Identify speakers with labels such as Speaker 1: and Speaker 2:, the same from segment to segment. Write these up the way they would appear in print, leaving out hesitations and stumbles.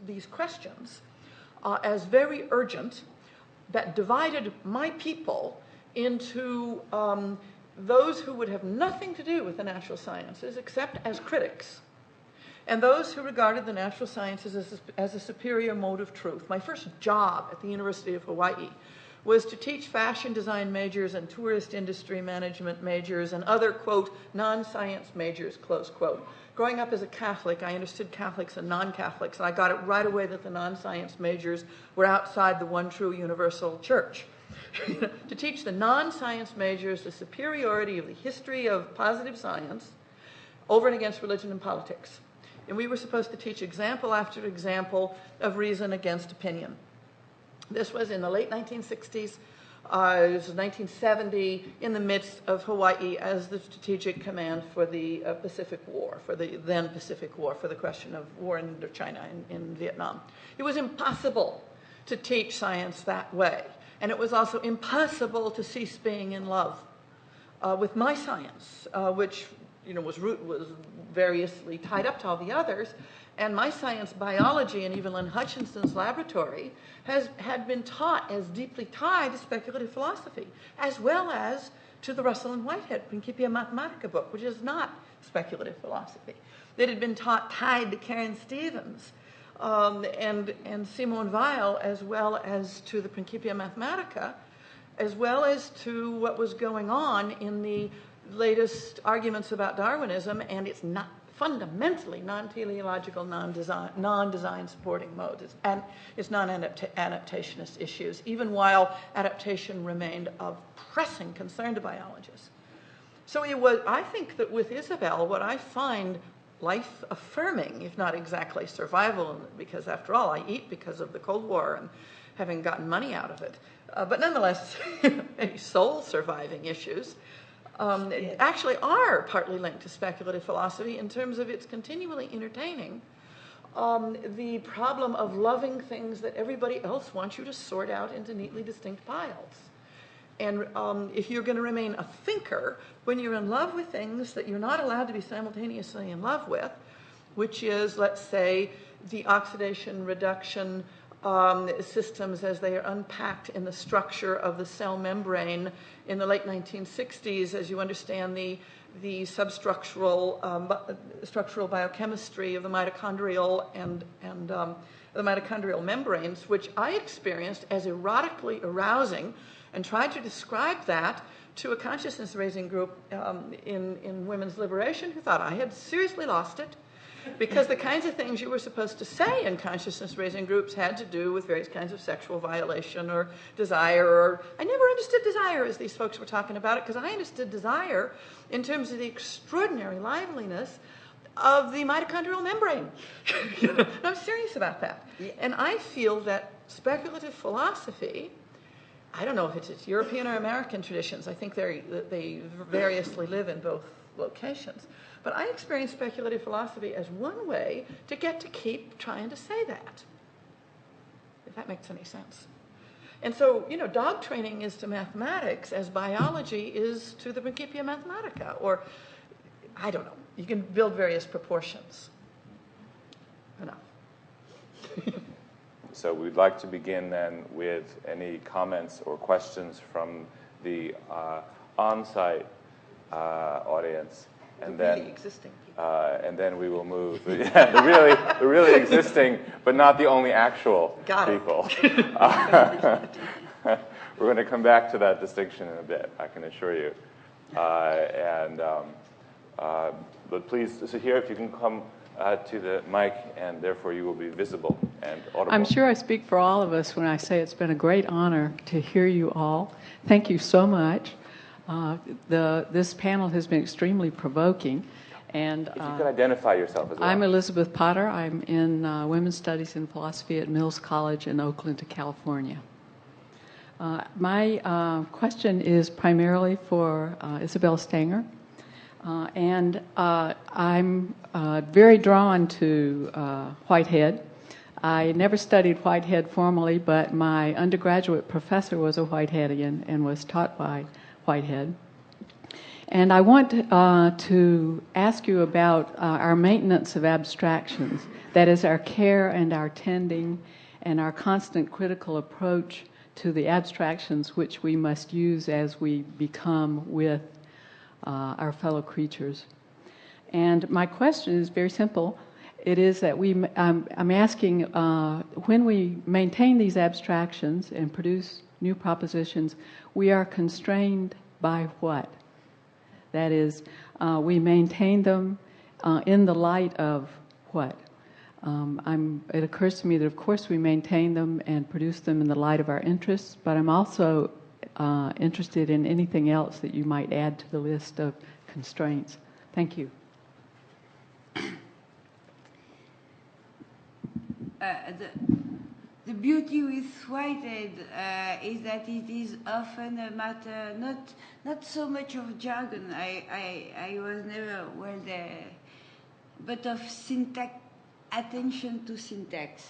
Speaker 1: these questions as very urgent, that divided my people into those who would have nothing to do with the natural sciences except as critics, and those who regarded the natural sciences as a superior mode of truth. My first job at the University of Hawaii was to teach fashion design majors and tourist industry management majors and other, quote, non-science majors, close quote. Growing up as a Catholic, I understood Catholics and non-Catholics, and I got it right away that the non-science majors were outside the one true universal church. To teach the non-science majors the superiority of the history of positive science over and against religion and politics. And we were supposed to teach example after example of reason against opinion. This was in the late 1960s. It was 1970, in the midst of Hawaii as the strategic command for the Pacific War, for the then Pacific War, for the question of war in Indochina, in Vietnam. It was impossible to teach science that way. And it was also impossible to cease being in love with my science, which was variously tied up to all the others. And my science, biology, in Evelyn Hutchinson's laboratory, had been taught as deeply tied to speculative philosophy, as well as to the Russell and Whitehead Principia Mathematica book, which is not speculative philosophy. It had been tied to Karen Stevens and Simone Weil, as well as to the Principia Mathematica, as well as to what was going on in the latest arguments about Darwinism and its fundamentally non-teleological, non-design supporting modes, and its non-adaptationist issues, even while adaptation remained of pressing concern to biologists. So I think that with Isabelle, what I find life-affirming, if not exactly survival, because after all, I eat because of the Cold War and having gotten money out of it, but nonetheless, maybe soul-surviving issues, actually are partly linked to speculative philosophy in terms of its continually entertaining the problem of loving things that everybody else wants you to sort out into neatly distinct piles. And if you're going to remain a thinker when you're in love with things that you're not allowed to be simultaneously in love with, which is, let's say, the oxidation reduction systems as they are unpacked in the structure of the cell membrane in the late 1960s, as you understand the substructural structural biochemistry of the mitochondrial and the mitochondrial membranes, which I experienced as erotically arousing, and tried to describe that to a consciousness-raising group in women's liberation who thought I had seriously lost it, because the kinds of things you were supposed to say in consciousness-raising groups had to do with various kinds of sexual violation or desire, or I never understood desire as these folks were talking about it, because I understood desire in terms of the extraordinary liveliness of the mitochondrial membrane. I'm serious about that. And I feel that speculative philosophy, I don't know if it's European or American traditions, I think they variously live in both locations, but I experience speculative philosophy as one way to get to keep trying to say that, if that makes any sense. And so, dog training is to mathematics as biology is to the Principia Mathematica, or I don't know. You can build various proportions. Enough.
Speaker 2: So we'd like to begin then with any comments or questions from the on-site audience, and then
Speaker 1: really existing people.
Speaker 2: And then we will move. Yeah, the really existing, but not the only actual people. We're going to come back to that distinction in a bit, I can assure you. But please, so here, if you can come to the mic, and therefore you will be visible and audible.
Speaker 3: I'm sure I speak for all of us when I say it's been a great honor to hear you all. Thank you so much. This panel has been extremely provoking. And
Speaker 2: if you could identify yourself as well.
Speaker 3: I'm Elizabeth Potter. I'm in Women's Studies and Philosophy at Mills College in Oakland, California. My question is primarily for Isabelle Stengers. And I'm very drawn to Whitehead. I never studied Whitehead formally, but my undergraduate professor was a Whiteheadian and was taught by Whitehead. And I want to ask you about our maintenance of abstractions. That is, our care and our tending and our constant critical approach to the abstractions which we must use as we become with our fellow creatures. And my question is very simple. It is that I'm asking, when we maintain these abstractions and produce new propositions, we are constrained by what? That is, we maintain them in the light of what? It occurs to me that, of course, we maintain them and produce them in the light of our interests, but I'm also interested in anything else that you might add to the list of constraints. Thank you.
Speaker 4: The beauty with Whitehead is that it is often a matter not so much of jargon. I was never well there, but of syntax, attention to syntax.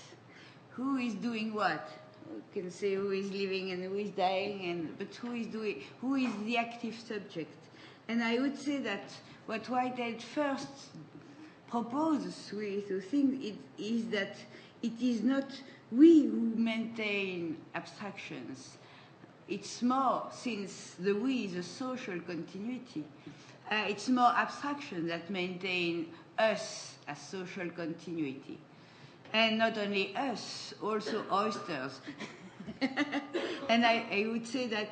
Speaker 4: Who is doing what? You can say who is living and who is dying, but who is the active subject? And I would say that what Whitehead first proposes to think is that it is not we who maintain abstractions. It's more, since the we is a social continuity, it's more abstraction that maintain us as social continuity. And not only us, also oysters. And I would say that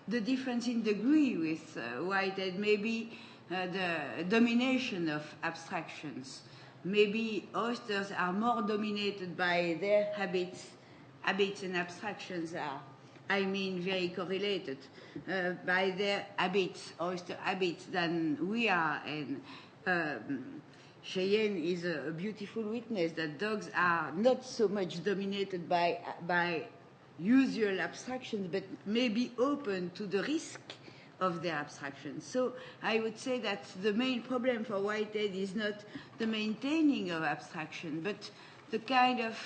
Speaker 4: the difference in degree with Whitehead may be the domination of abstractions. Maybe oysters are more dominated by their habits. Habits and abstractions are, very correlated by their habits, oyster habits, than we are. And Cheyenne is a beautiful witness that dogs are not so much dominated by usual abstractions, but may be open to the risk of their abstractions. So I would say that the main problem for Whitehead is not the maintaining of abstraction, but the kind of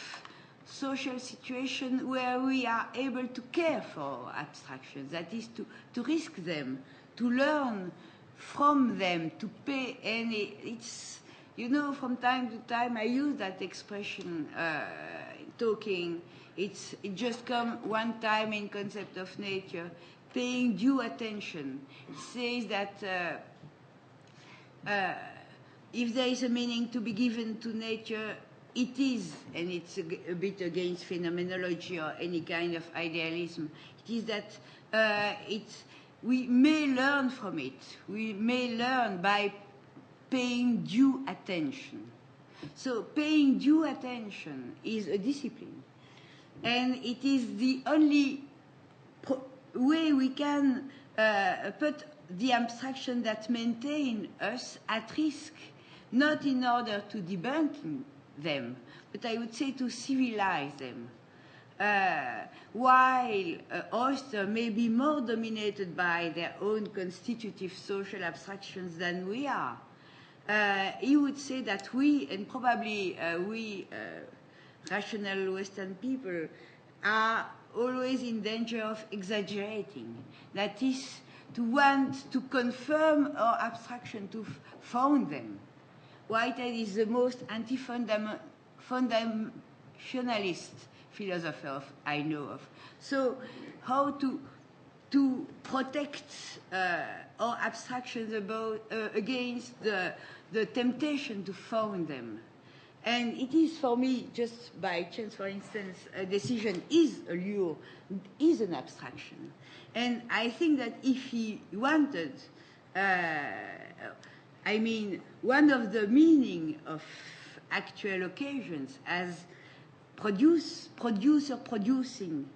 Speaker 4: social situation where we are able to care for abstractions, that is to risk them, to learn from them, to pay any... It's, from time to time I use that expression, talking. It just come one time in concept of nature, paying due attention. It says that if there is a meaning to be given to nature, it is, and it's a bit against phenomenology or any kind of idealism, it is that we may learn from it. We may learn by paying due attention. So paying due attention is a discipline. And it is the only way we can put the abstraction that maintain us at risk, not in order to debunk them, but I would say to civilize them. While oyster may be more dominated by their own constitutive social abstractions than we are, he would say that we, and probably we rational Western people, are always in danger of exaggerating. That is, to want to confirm our abstraction, to found them. Whitehead is the most anti-fundamentalist philosopher I know of. So how to protect our abstractions against the temptation to found them. And it is for me, just by chance, for instance, a decision is a lure, is an abstraction. And I think that if he wanted, one of the meaning of actual occasions as producer producing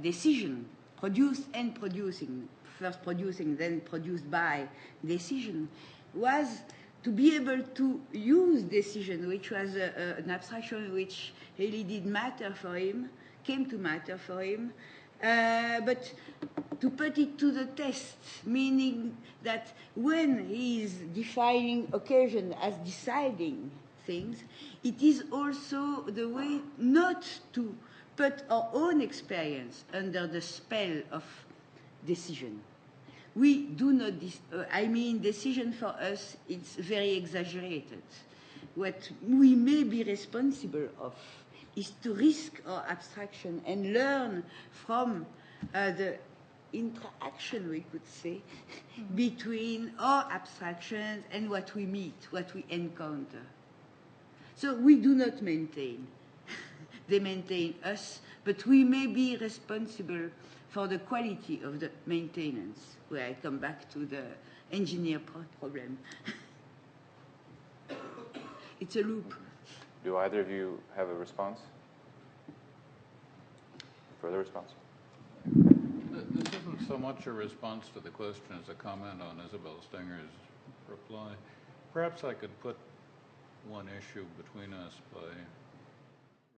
Speaker 4: decision, produced and producing, first producing, then produced by decision, was to be able to use decision, which was an abstraction which really did matter for him, came to matter for him, but to put it to the test, meaning that when he is defining occasion as deciding things, it is also the way not to put our own experience under the spell of decision, we do not, I mean, decision for us, it's very exaggerated. What we may be responsible of is to risk our abstraction and learn from the interaction, we could say, between our abstractions and what we meet, what we encounter. So we do not maintain. They maintain us, but we may be responsible for the quality of the maintenance, where I come back to the engineer problem. It's a loop.
Speaker 2: Do either of you have a response? Further response?
Speaker 5: This isn't so much a response to the question as a comment on Isabelle Stengers' reply. Perhaps I could put one issue between us by